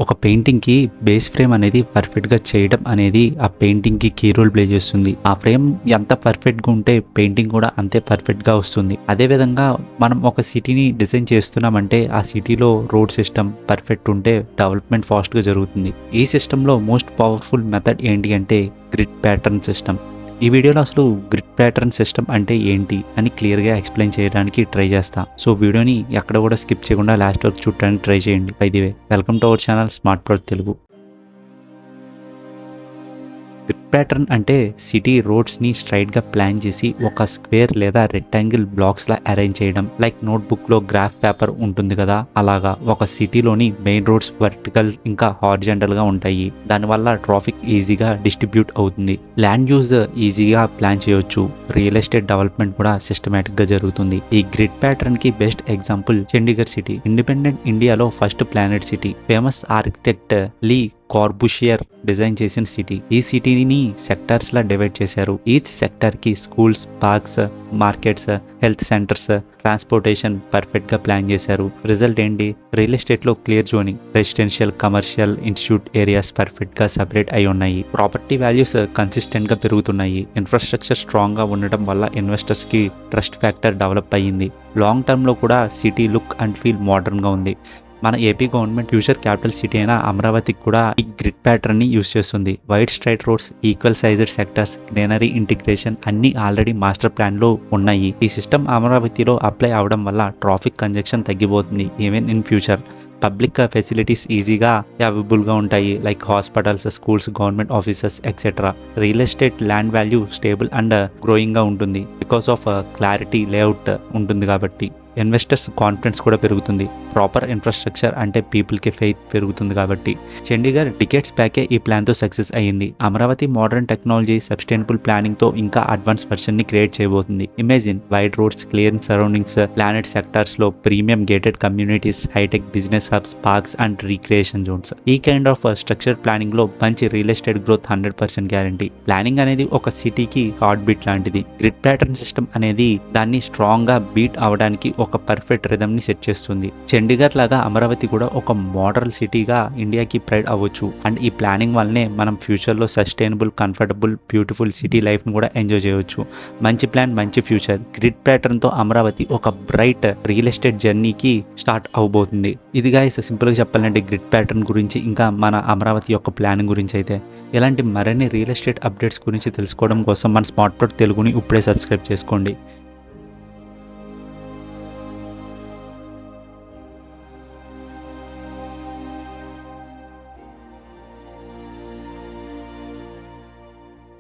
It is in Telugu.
ఒక పెయింటింగ్కి బేస్ ఫ్రేమ్ అనేది పర్ఫెక్ట్గా చేయడం అనేది ఆ పెయింటింగ్కి కీ రోల్ ప్లే చేస్తుంది. ఆ ఫ్రేమ్ ఎంత పర్ఫెక్ట్గా ఉంటే పెయింటింగ్ కూడా అంతే పర్ఫెక్ట్గా వస్తుంది. అదేవిధంగా మనం ఒక సిటీని డిజైన్ చేస్తున్నామంటే ఆ సిటీలో రోడ్ సిస్టమ్ పర్ఫెక్ట్ ఉంటే డెవలప్మెంట్ ఫాస్ట్గా జరుగుతుంది. ఈ సిస్టంలో మోస్ట్ పవర్ఫుల్ మెథడ్ ఏంటి అంటే గ్రిడ్ ప్యాటర్న్ సిస్టమ్. ఈ వీడియోలో అసలు గ్రిడ్ ప్యాటర్న్ సిస్టమ్ అంటే ఏంటి అని క్లియర్గా ఎక్స్ప్లెయిన్ చేయడానికి ట్రై చేస్తా. సో వీడియోని ఎక్కడ కూడా స్కిప్ చేయకుండా లాస్ట్ వరకు చూడడానికి ట్రై చేయండి. By the way, welcome to our channel smart pro Telugu. Grid pattern అంటే సిటీ రోడ్స్ని స్ట్రైట్గా ప్లాన్ చేసి ఒక స్క్వేర్ లేదా రెక్టాంగిల్ బ్లాక్స్లా అరేంజ్ చేయడం. లైక్ నోట్బుక్లో గ్రాఫ్ పేపర్ ఉంటుంది కదా, అలాగా ఒక సిటీలోని మెయిన్ రోడ్స్ వర్టికల్ ఇంకా హారిజాంటల్గా ఉంటాయి. దానివల్ల ట్రాఫిక్ ఈజీగా డిస్ట్రిబ్యూట్ అవుతుంది, ల్యాండ్ యూజ్ ఈజీగా ప్లాన్ చేయొచ్చు, రియల్ ఎస్టేట్ డెవలప్మెంట్ కూడా సిస్టమేటిక్గా జరుగుతుంది. ఈ గ్రిడ్ ప్యాటర్న్కి best example Chandigarh city. Independent ఇండియాలో first planned city. Famous architect Le Corbusier design చేసిన సిటీ. ఈ సిటీని సెక్టార్స్ లా డివైడ్ చేశారు. ఈచ్ సెక్టార్ కి schools, parks, markets, health centers, transportation perfect గా ప్లాన్ చేశారు. రిజల్ట్ ఏంటి? రియల్ ఎస్టేట్ లో clear zoning, residential, commercial, institute areas perfect గా సెపరేట్ అయి ఉన్నాయి. ప్రాపర్టీ వాల్యూస్ కన్సిస్టెంట్ గా పెరుగుతున్నాయి. ఇన్ఫ్రాస్ట్రక్చర్ స్ట్రాంగ్ గా ఉండటం వల్ల ఇన్వెస్టర్స్ కి ట్రస్ట్ ఫ్యాక్టర్ డెవలప్ అయ్యింది. లాంగ్ టర్మ్ లో కూడా city look and feel modern గా ఉంది. మన AP government future capital city అయిన అమరావతికి కూడా ఈ గ్రిడ్ ప్యాటర్న్ ని యూజ్ చేస్తుంది. Wide straight roads, equal sized sectors, greenery integration అన్ని ఆల్రెడీ మాస్టర్ ప్లాన్ లో ఉన్నాయి. ఈ సిస్టమ్ అమరావతిలో అప్లై అవడం వల్ల ట్రాఫిక్ కంజెక్షన్ తగ్గిపోతుంది. Even in future public facilities ఈజీగా అవైలబుల్గా ఉంటాయి. Like hospitals, schools, government offices etcetera. Real estate land value stable and గ్రోయింగ్గా ఉంటుంది బికాస్ ఆఫ్ క్లారిటీ లేఅవుట్ ఉంటుంది కాబట్టి. ఇన్వెస్టర్స్ కాన్ఫిడెన్స్ కూడా పెరుగుతుంది. ప్రాపర్ ఇన్ఫ్రాస్ట్రక్చర్ అంటే పీపుల్కి ఫెయిత్ పెరుగుతుంది కాబట్టి. చండీగఢ్ డికేట్స్ బ్యాకే ఈ ప్లాన్తో సక్సెస్ అయ్యింది. అమరావతి మోడర్న్ టెక్నాలజీ, సస్టైనబుల్ ప్లానింగ్తో ఇంకా అడ్వాన్స్ వర్షన్ని క్రియేట్ చేయబోతుంది. Imagine wide roads, clear surroundings, planned సెక్టార్స్లో premium gated communities, hitech business hubs, parks and recreation zones. ఈ కైండ్ ఆఫ్ స్ట్రక్చర్ ప్లానింగ్లో మంచి real estate growth 100% guarantee. Planning అనేది ఒక సిటీకి హార్ట్ బీట్ లాంటిది. గ్రిడ్ ప్యాటర్న్ సిస్టమ్ అనేది దాన్ని స్ట్రాంగ్గా బీట్ అవడానికి ఒక పర్ఫెక్ట్ రిథమ్ని సెట్ చేస్తుంది. చండీగఢ్ లాగా అమరావతి కూడా ఒక మోడల్ సిటీగా ఇండియాకి ప్రైడ్ అవ్వచ్చు. అండ్ ఈ ప్లానింగ్ వల్లనే మనం ఫ్యూచర్లో సస్టైనబుల్, కంఫర్టబుల్, బ్యూటిఫుల్ సిటీ లైఫ్ని కూడా ఎంజాయ్ చేయవచ్చు. మంచి ప్లాన్, మంచి ఫ్యూచర్. గ్రిడ్ ప్యాటర్న్తో అమరావతి ఒక బ్రైట్ రియల్ ఎస్టేట్ జర్నీకి స్టార్ట్ అవబోతుంది. ఇది గాయ్స్ సింపుల్గా చెప్పాలంటే గ్రిడ్ ప్యాటర్న్ గురించి, ఇంకా మన అమరావతి యొక్క ప్లానింగ్ గురించి. అయితే ఇలాంటి మరిన్ని రియల్ ఎస్టేట్ అప్డేట్స్ గురించి తెలుసుకోవడం కోసం మన స్మార్ట్ ప్రో తెలుగుని ఇప్పుడే సబ్స్క్రైబ్ చేసుకోండి.